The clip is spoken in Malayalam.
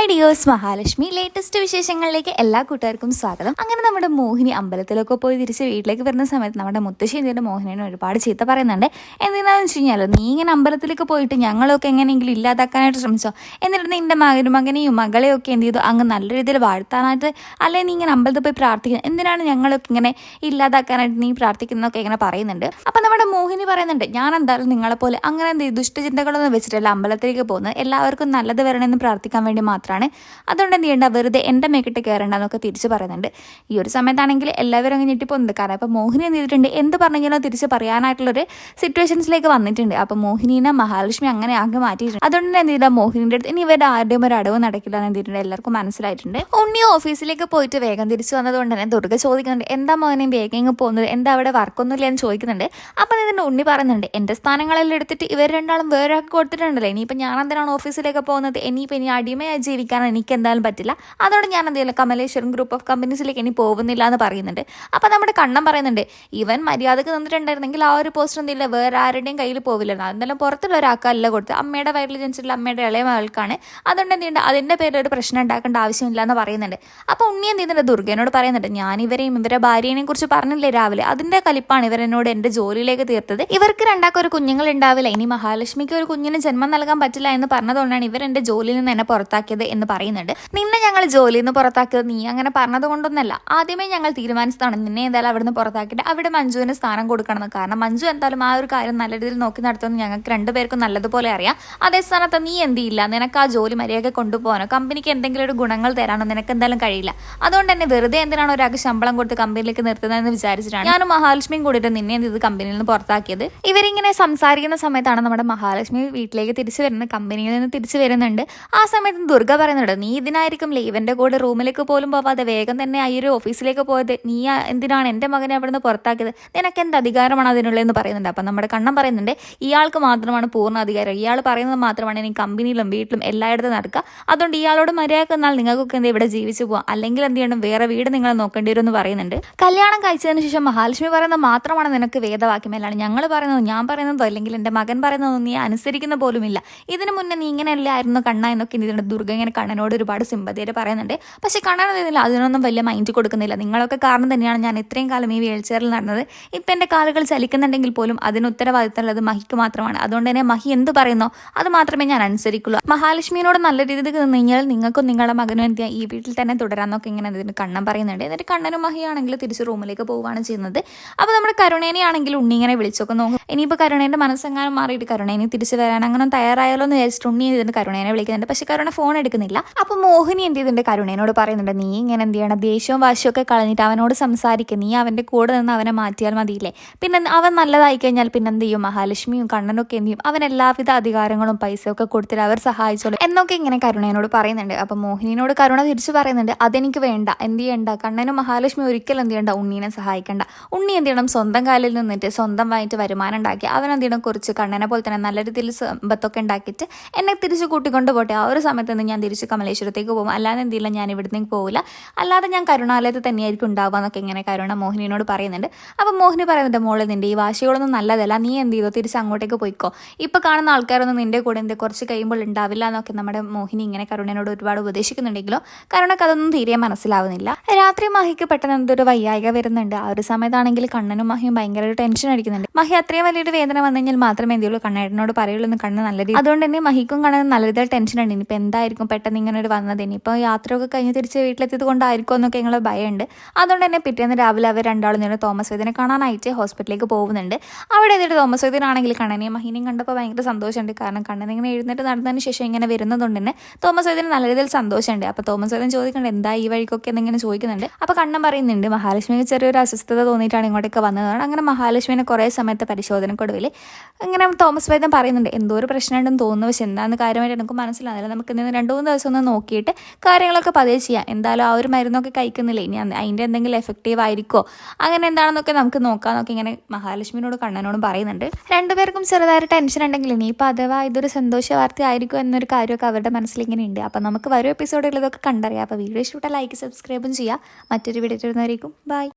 ഹായ് ഡിയേഴ്സ്, മഹാലക്ഷ്മി ലേറ്റസ്റ്റ് വിശേഷങ്ങളിലേക്ക് എല്ലാ കൂട്ടുകാർക്കും സ്വാഗതം. അങ്ങനെ നമ്മുടെ മോഹിനി അമ്പലത്തിലൊക്കെ പോയി തിരിച്ച് വീട്ടിലേക്ക് വരുന്ന സമയത്ത് നമ്മുടെ മുത്തശ്ശി എന്തിൻ്റെ മോഹിനിനെ ഒരുപാട് ചീത്ത പറയുന്നുണ്ട്. എന്തിനാണെന്ന് വെച്ച് കഴിഞ്ഞാൽ നീ ഇങ്ങനെ അമ്പലത്തിലേക്ക് പോയിട്ട് ഞങ്ങളൊക്കെ എങ്ങനെയെങ്കിലും ഇല്ലാതാക്കാനായിട്ട് ശ്രമിച്ചോ, എന്നിട്ട് നിന്റെ മകനെയും മകളെയും ഒക്കെ എന്ത് ചെയ്തു അങ്ങ് നല്ല രീതിയിൽ വാഴ്ത്താനായിട്ട്, അല്ലെങ്കിൽ നീ ഇങ്ങനെ അമ്പലത്തിൽ പോയി പ്രാർത്ഥിക്കുന്നത് എന്തിനാണ് ഞങ്ങളൊക്കെ ഇങ്ങനെ ഇല്ലാതാക്കാനായിട്ട് നീ പ്രാർത്ഥിക്കുന്നതൊക്കെ ഇങ്ങനെ പറയുന്നുണ്ട്. അപ്പം നമ്മുടെ മോഹിനി പറയുന്നുണ്ട്, ഞാൻ എന്തായാലും നിങ്ങളെപ്പോലെ അങ്ങനെ എന്ത് ദുഷ്ടചിന്തകളൊന്നും വെച്ചിട്ടല്ല അമ്പലത്തിലേക്ക് പോകുന്നത്, എല്ലാവർക്കും നല്ലത് വരണമെന്ന് പ്രാർത്ഥിക്കാൻ വേണ്ടി മാത്രമാണ്. അതുകൊണ്ട് എന്ത് ചെയ്യേണ്ട, വെറുതെ എൻ്റെ മേക്കിട്ട് കയറേണ്ടെന്നൊക്കെ തിരിച്ച് പറയുന്നുണ്ട്. ഈ ഒരു സമയത്താണെങ്കിൽ എല്ലാവരും അങ്ങ് ഞെട്ടിപ്പോകുന്നുണ്ട്. കാരണം അപ്പോൾ മോഹിനി എന്ത് ചെയ്തിട്ടുണ്ട്, എന്ത് പറഞ്ഞാലും തിരിച്ച് പറയാനായിട്ടുള്ളൊരു സിറ്റുവേഷൻസിലേക്ക് വന്നിട്ടുണ്ട്. അപ്പോൾ മോഹിനീനെ മഹാലക്ഷ്മി അങ്ങനെ ആകെ മാറ്റിയിട്ടുണ്ട്. അതുകൊണ്ട് എന്ത് ചെയ്താൽ മോഹിനിയുടെ അടുത്ത് ഇനി ഇവരുടെ ആരുടെയും ഒരു അടവ് നടക്കില്ല എന്ന് എന്തിട്ടുണ്ട് എല്ലാവർക്കും മനസ്സിലായിട്ടുണ്ട്. ഉണ്ണി ഓഫീസിലേക്ക് പോയിട്ട് വേഗം തിരിച്ചു വന്നതുകൊണ്ട് തന്നെ ദുർഗ ചോദിക്കുന്നുണ്ട്, എന്താ മോഹനെ വേഗം ഇങ്ങ് പോകുന്നത്, എന്താ അവിടെ വർക്കൊന്നുമില്ല എന്ന് ചോദിക്കുന്നുണ്ട്. അപ്പം ഇതിൻ്റെ ഉണ്ണി പറയുന്നുണ്ട്, എൻ്റെ സ്ഥാനങ്ങളെല്ലാം എടുത്തിട്ട് ഇവർ രണ്ടാളും വേറെ ആക്കി കൊടുത്തിട്ടുണ്ടല്ലോ, ഇനിയിപ്പോൾ ഞാൻ എന്തിനാണ് ഓഫീസിലേക്ക് പോകുന്നത്, ഇനിയിപ്പോൾ ഇനി അടിമയായി ജീവിക്കാൻ എനിക്ക് എന്തായാലും പറ്റില്ല, അതോടെ ഞാൻ എന്തെങ്കിലും കമലേശ്വരം ഗ്രൂപ്പ് ഓഫ് കമ്പനീസിലേക്ക് ഇനി പോകുന്നില്ല എന്ന് പറയുന്നുണ്ട്. അപ്പം നമ്മുടെ കണ്ണൻ പറയുന്നുണ്ട്, ഇവൻ മര്യാദക്ക് നിന്നിട്ടുണ്ടായിരുന്നെങ്കിൽ ആ ഒരു പോസ്റ്റർ എന്തില്ല വേറെ ആരുടെയും കയ്യിൽ പോവില്ലായിരുന്നു, അതെന്തായാലും പുറത്തുള്ള ഒരാൾക്കല്ല കൊടുത്ത് അമ്മയുടെ വയറിൽ ജനിച്ചിട്ടുള്ള അമ്മയുടെ ഇളയ മകൾക്കാണ്, അതുകൊണ്ട് എന്ത് ചെയ്യേണ്ട അതിൻ്റെ പേരിൽ ഒരു പ്രശ്നം ഉണ്ടാക്കേണ്ട ആവശ്യമില്ല എന്ന് പറയുന്നുണ്ട്. അപ്പോൾ ഉണ്ണി എന്ത് ചെയ്യുന്നുണ്ട്, ദുർഗനോട് പറയുന്നുണ്ട്, ഞാൻ ഇവരെയും ഇവരെ ഭാര്യനെയും കുറിച്ച് പറഞ്ഞില്ലേ രാവിലെ, അതിൻ്റെ കലിപ്പാണ് ഇവരെന്നോട് എൻ്റെ ജോലിയിലേക്ക് തീർത്തത്, ഇവർക്ക് രണ്ടാക്കും ഒരു കുഞ്ഞുങ്ങൾ ഉണ്ടാവില്ല, ഇനി മഹാലക്ഷ്മിക്ക് ഒരു കുഞ്ഞിന് ജന്മം നൽകാൻ പറ്റില്ല എന്ന് പറഞ്ഞതുകൊണ്ടാണ് ഇവർ എൻ്റെ ജോലിയിൽ നിന്ന് എന്നെ പുറത്താക്കിയത് എന്ന് പറയുന്നുണ്ട്. നിന്നെ ഞങ്ങൾ ജോലിയിൽ നിന്ന് പുറത്താക്കിയത് നീ അങ്ങനെ പറഞ്ഞത് കൊണ്ടൊന്നല്ല, ആദ്യമേ ഞങ്ങൾ തീരുമാനിച്ചതാണ് നിന്നെ എന്തായാലും അവിടുന്ന് പുറത്താക്കിയിട്ട് അവിടെ മഞ്ജുവിന് സ്ഥാനം കൊടുക്കണമെന്ന്. കാരണം മഞ്ജു എന്തായാലും ആ ഒരു കാര്യം നല്ല രീതിയിൽ നോക്കി നടത്തുമെന്ന് ഞങ്ങൾക്ക് രണ്ടുപേർക്കും നല്ലതുപോലെ അറിയാം. അതേ സ്ഥാനത്ത് നീ എന്ത് ചെയ്യില്ല, നിനക്ക് ആ ജോലി മര്യാദ കൊണ്ടുപോകാനോ കമ്പനിക്ക് എന്തെങ്കിലും ഒരു ഗുണങ്ങൾ തരാനോ നിനക്ക് എന്തായാലും കഴിയില്ല. അതുകൊണ്ട് തന്നെ വെറുതെ എന്തിനാണ് ഒരാൾക്ക് ശമ്പളം കൊടുത്ത് കമ്പനിയിലേക്ക് നിർത്തുന്നതെന്ന് വിചാരിച്ചിട്ടാണ് ഞാനും മഹാലക്ഷ്മിയും കൂടിയിട്ട് നിന്നെ എന്ത് ചെയ്ത് കമ്പനിയിൽ നിന്ന് പുറത്താക്കിയത്. ഇവരിങ്ങനെ സംസാരിക്കുന്ന സമയത്താണ് നമ്മുടെ മഹാലക്ഷ്മി വീട്ടിലേക്ക് തിരിച്ചു വരുന്നത്, കമ്പനിയിൽ നിന്ന് തിരിച്ചു വരുന്നുണ്ട്. ആ സമയത്ത് ദുർഗ പറയുന്നുണ്ട്, നീ ഇതിനായിരിക്കും ഇവന്റെ കൂടെ റൂമിലേക്ക് പോലും പോവാതെ വേഗം തന്നെ ഈ ഒരു ഓഫീസിലേക്ക് പോയത്, നീ എന്തിനാണ് എൻ്റെ മകനെ അവിടെ നിന്ന് പുറത്താക്കിയത്, നിനക്ക് എന്ത് അധികാരമാണ് അതിനുള്ളതെന്ന് പറയുന്നുണ്ട്. അപ്പം നമ്മുടെ കണ്ണൻ പറയുന്നുണ്ട്, ഇയാൾക്ക് മാത്രമാണ് പൂർണ്ണ അധികാരം, ഇയാൾ പറയുന്നത് മാത്രമാണ് ഇനി കമ്പനിയിലും വീട്ടിലും എല്ലായിടത്തും നടക്കുക, അതുകൊണ്ട് ഇയാളോട് മര്യാദക്ക് എന്നാൽ നിങ്ങൾക്കൊക്കെ എന്ത് ഇവിടെ ജീവിച്ചു പോകാം, അല്ലെങ്കിൽ എന്ത് ചെയ്യണം വേറെ വീട് നിങ്ങൾ നോക്കേണ്ടി വരും എന്ന് പറയുന്നുണ്ട്. കല്യാണം കഴിച്ചതിന് ശേഷം മഹാലക്ഷ്മി പറയുന്നത് മാത്രമാണ് നിനക്ക് വേദവാക്യം, അല്ലാണ്ട് ഞങ്ങൾ പറയുന്നത് ഞാൻ പറയുന്നതോ അല്ലെങ്കിൽ എൻ്റെ മകൻ പറയുന്നതോ നീ അനുസരിക്കുന്ന പോലുമില്ല, ഇതിനു മുന്നേ നീ ഇങ്ങനെയല്ലായിരുന്നു കണ്ണ എന്നൊക്കെ ഇതിൻ്റെ ദുർഗ ഇങ്ങനെ കണ്ണനോട് ഒരുപാട് സിമ്പതിയായിട്ട് പറയുന്നുണ്ട്. പക്ഷെ കണ്ണൻ അതിനൊന്നും വലിയ മൈൻഡ് കൊടുക്കുന്നില്ല. നിങ്ങളൊക്കെ കാരണം തന്നെയാണ് ഞാൻ ഇത്രയും കാലം ഈ വീൽ ചെയറിൽ നടന്നത്, ഇപ്പം എൻ്റെ കാലുകൾ ചലിക്കുന്നുണ്ടെങ്കിൽ പോലും അതിന് ഉത്തരവാദിത്തമുള്ളത് മഹിക്ക് മാത്രമാണ്, അതുകൊണ്ട് തന്നെ മഹി എന്ത് പറയുന്നോ അത് മാത്രമേ ഞാൻ അനുസരിക്കുള്ളൂ. മഹാലക്ഷ്മിയോട് നല്ല രീതിയിൽ നിന്ന് കഴിഞ്ഞാൽ നിങ്ങൾക്കും നിങ്ങളുടെ മകനും എന്ത് ഈ വീട്ടിൽ തന്നെ തുടരാമെന്നൊക്കെ ഇങ്ങനെ ഇതിന് കണ്ണൻ പറയുന്നുണ്ട്. എന്നിട്ട് കണ്ണനും മഹിയാണെങ്കിൽ തിരിച്ച് റൂമിലേക്ക് പോവുകയാണ് ചെയ്യുന്നത്. അപ്പോൾ നമ്മുടെ കരുണേനെയാണെങ്കിൽ ഉണ്ണി ഇങ്ങനെ വിളിച്ചൊക്കെ നോക്കും, ഇനിയിപ്പോൾ കരുണേൻ്റെ മനസ്സെങ്ങാനും മാറിയിട്ട് കരുണേനെ തിരിച്ച് വരാൻ അങ്ങനെ തയ്യാറായാലോ എന്ന് വിചാരിച്ചിട്ട് ഉണ്ണി ഇതിന് കരുണേനെ വിളിക്കുന്നുണ്ട്. പക്ഷെ കരുണ ഫോൺ എടുക്കുന്നില്ല. അപ്പോൾ മോഹിനി എന്ത് ചെയ്തിട്ടുണ്ട്, കരുണേനോട് പറയുന്നുണ്ട്, നീ ഇങ്ങനെ എന്ത് ചെയ്യണം, ദേഷ്യവും വാശിയൊക്കെ കളഞ്ഞിട്ട് അവനോട് സംസാരിക്കുക, നീ അവൻ്റെ കൂടെ നിന്ന് അവനെ മാറ്റിയാൽ മതിയില്ലേ, പിന്നെ അവൻ നല്ലതായി കഴിഞ്ഞാൽ പിന്നെ എന്ത് ചെയ്യും, മഹാലക്ഷ്മിയും കണ്ണനൊക്കെ എന്ത് ചെയ്യും, അവൻ എല്ലാവിധ അധികാരങ്ങളും പൈസയൊക്കെ കൊടുത്തിട്ട് അവർ സഹായിച്ചോളൂ എന്നൊക്കെ ഇങ്ങനെ കരുണേനോട് പറയുന്നുണ്ട്. അപ്പം മോഹിനിയോട് കരുണ തിരിച്ചു പറയുന്നുണ്ട്, അതെനിക്ക് വേണ്ട, എന്ത് ചെയ്യണ്ട, കണ്ണനും മഹാലക്ഷ്മി ഒരിക്കലും എന്ത് ചെയ്യണ്ട ഉണ്ണീനെ സഹായിക്കണ്ട, ഉണ്ണി എന്ത് ചെയ്യണം സ്വന്തം കാലിൽ നിന്നിട്ട് സ്വന്തമായിട്ട് വരുമാനം ഉണ്ടാക്കി അവൻ എന്ത് ചെയ്യണം കുറച്ച് കണ്ണനെ പോലെ തന്നെ നല്ല രീതിയിൽ സമ്പത്തൊക്കെ ഉണ്ടാക്കിയിട്ട് എന്നെ തിരിച്ച് കൂട്ടിക്കൊണ്ട് പോട്ടെ, ആ ഒരു സമയത്ത് ഞാൻ തിരിച്ച് കമലേശ്വരത്തേക്ക് പോകും, അല്ലാതെ എന്തില്ല ഞാൻ ഇവിടുന്ന് പോകില്ല, അല്ലാതെ ഞാൻ കരുണാലയത്ത് തന്നെയായിരിക്കും ഉണ്ടാവുക എന്നൊക്കെ ഇങ്ങനെ കരുണ മോഹിനിയോട് പറയുന്നുണ്ട്. അപ്പം മോഹിനി പറയുന്നുണ്ട്, മോളെ നിൻ്റെ ഈ വാശികളൊന്നും നല്ലതല്ല, നീ എന്ത് ചെയ്തോ തിരിച്ച് അങ്ങോട്ടേക്ക് പോയിക്കോ, ഇപ്പം കാണുന്ന ആൾക്കാരൊന്നും നിൻ്റെ കൂടെ എന്ത് കുറച്ച് കഴിയുമ്പോൾ ഉണ്ടാവില്ല എന്നൊക്കെ നമ്മുടെ മോഹിനി ഇങ്ങനെ കരുണയോട് ഒരുപാട് ഉപദേശിക്കുന്നുണ്ടെങ്കിലോ കരുണക്ക് അതൊന്നും തീരെ മനസ്സിലാവുന്നില്ല. രാത്രി മഹിക്ക് പെട്ടെന്ന് എന്തൊരു വയ്യായിക വരുന്നുണ്ട്. ആ ഒരു സമയത്താണെങ്കിൽ കണ്ണനും മഹിയും ഭയങ്കര ഒരു ടെൻഷൻ അടിക്കുന്നുണ്ട്. മഹി അത്രയും വലിയൊരു വേദന വന്നു കഴിഞ്ഞാൽ മാത്രമേ എന്ത് ചെയ്യുള്ളൂ കണ്ണേട്ടനോട് പറയുള്ളൂ എന്ന് കണ്ണ് നല്ല രീതി, അതുകൊണ്ട് തന്നെ മഹിക്കും കണ്ണനും നല്ല രീതിയിൽ ടെൻഷൻ ഉണ്ട്, ഇനിയിപ്പോൾ എന്തായിരിക്കും പെട്ടെന്ന് ഇങ്ങനെ ഒരു വന്നത്, ഇനിയിപ്പോൾ യാത്രയൊക്കെ കഴിഞ്ഞ് തിരിച്ച് വീട്ടിലെത്തിയത് കൊണ്ടായിരിക്കും എന്നൊക്കെ ഞങ്ങൾ ഭയമുണ്ട്. അതുകൊണ്ട് തന്നെ പിറ്റേന്ന് രാവിലെ അവർ രണ്ടാളും നിന്ന് തോമസ് വൈദ്യനെ കാണാനായിട്ട് ഹോസ്പിറ്റലിലേക്ക് പോകുന്നുണ്ട്. അവിടെ എത്തിയിട്ട് തോമസ് വൈദ്യനാണെങ്കിൽ കണ്ണനെയും മഹിനെയും കണ്ടപ്പോൾ ഭയങ്കര സന്തോഷമുണ്ട്. കാരണം കണ്ണൻ ഇങ്ങനെ എഴുന്നേറ്റ് നടന്നതിന് ശേഷം ഇങ്ങനെ വരുന്നതുകൊണ്ട് തന്നെ തോമസ് വൈദ്യന് നല്ല രീതിയിൽ സന്തോഷമുണ്ട്. അപ്പോൾ തോമസ് വൈദ്യൻ ചോദിക്കുന്നുണ്ട്, എന്താ ഈ വഴിക്കൊക്കെ എന്നിങ്ങനെ ചോദിക്കുന്നുണ്ട്. അപ്പോൾ കണ്ണൻ പറയുന്നുണ്ട്, മഹാലക്ഷ്മിക്ക് ചെറിയൊരു അസ്വസ്ഥത തോന്നിയിട്ടാണ് ഇങ്ങോട്ടേക്ക് വന്നതാണ്. അങ്ങനെ മഹാലക്ഷ്മിനെ കുറേ സമയത്ത് പരിശോധനക്കൊടുവിൽ ഇങ്ങനെ തോമസ് വൈദ്യൻ പറയുന്നുണ്ട്, എന്തോ ഒരു പ്രശ്നം ഉണ്ടെന്ന് തോന്നുന്നു, പക്ഷെ എന്താണെന്ന് കാര്യമായിട്ട് എനിക്ക് മനസ്സിലാകുന്നില്ല, നമുക്ക് ഇന്ന് 2-3 ദിവസം ഒന്ന് നോക്കിയിട്ട് കാര്യങ്ങളൊക്കെ പതിയെ ചെയ്യാം, എന്തായാലും ആ ഒരു മരുന്നൊക്കെ കഴിക്കുന്നില്ല, ഇനി അതിൻ്റെ എന്തെങ്കിലും എഫക്റ്റീവ് ആയിരിക്കോ അങ്ങനെ എന്താണെന്നൊക്കെ നമുക്ക് നോക്കാമെന്നൊക്കെ ഇങ്ങനെ മഹാലക്ഷ്മിനോട് കണ്ണനോടും പറയുന്നുണ്ട്. രണ്ടുപേർക്കും ചെറുതായിട്ട് ടെൻഷൻ ഉണ്ടെങ്കിൽ ഇനിയിപ്പോൾ അഥവാ ഇതൊരു സന്തോഷ വാർത്ത ആയിരിക്കും എന്നൊരു കാര്യമൊക്കെ അവരുടെ മനസ്സിൽ ഇങ്ങനെ ഉണ്ട്. അപ്പം നമുക്ക് വരും എപ്പിസോഡുകൾ ഇതൊക്കെ കണ്ടറിയാം. അപ്പോൾ വീഡിയോ ഇഷ്ടപ്പെട്ട ലൈക്ക് സബ്സ്ക്രൈബും ചെയ്യുക. മറ്റൊരു വീഡിയോ ഇടുന്നവരേക്കും ബൈ.